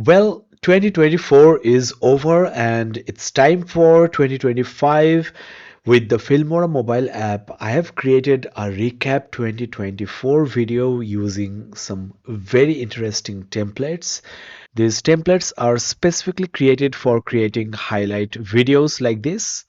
Well, 2024 is over and it's time for 2025. With the Filmora mobile app, I have created a recap 2024 video using some very interesting templates. These templates are specifically created for creating highlight videos like this.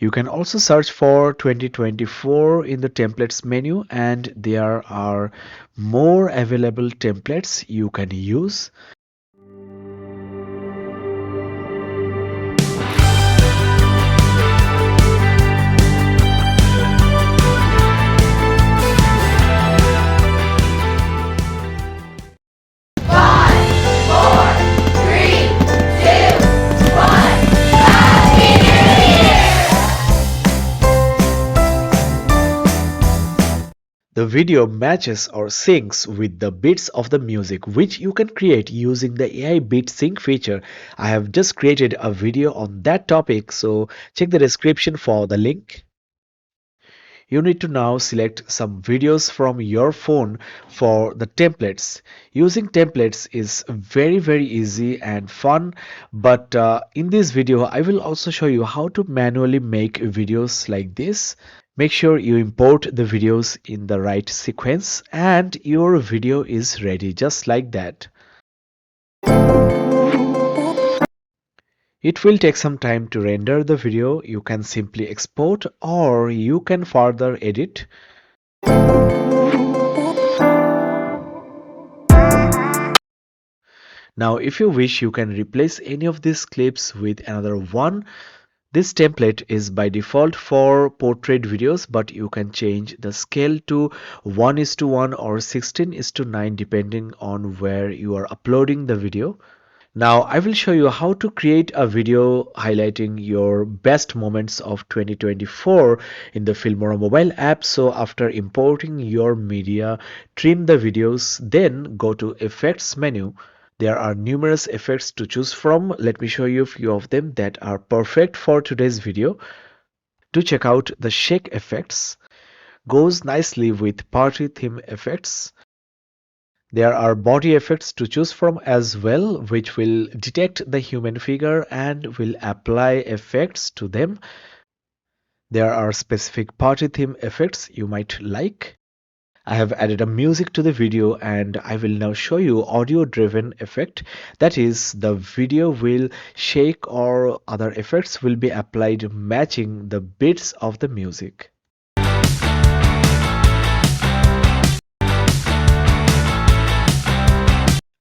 You can also search for 2024 in the templates menu, and there are more available templates you can use. The video matches or syncs with the beats of the music, which you can create using the AI beat sync feature. I have just created a video on that topic, so check the description for the link. You need to now select some videos from your phone for the templates. Using templates is very easy and fun, but in this video I will also show you how to manually make videos like this. Make sure you import the videos in the right sequence and your video is ready just like that. It will take some time to render the video. You can simply export or you can further edit. Now, if you wish, you can replace any of these clips with another one. This template is by default for portrait videos, but you can change the scale to 1:1 or 16:9 depending on where you are uploading the video. Now I will show you how to create a video highlighting your best moments of 2024 in the Filmora mobile app. So after importing your media, trim the videos, then go to Effects menu. There are numerous effects to choose from. Let me show you a few of them that are perfect for today's video. To check out the shake effects, goes nicely with party theme effects. There are body effects to choose from as well, which will detect the human figure and will apply effects to them. There are specific party theme effects you might like. I have added a music to the video and I will now show you audio driven effect. That is, the video will shake or other effects will be applied matching the beats of the music.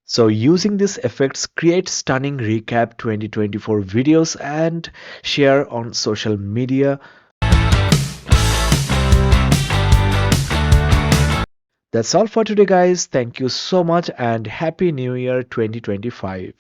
So using these effects, create stunning recap 2024 videos and share on social media. That's all for today guys. Thank you so much and Happy New Year 2025.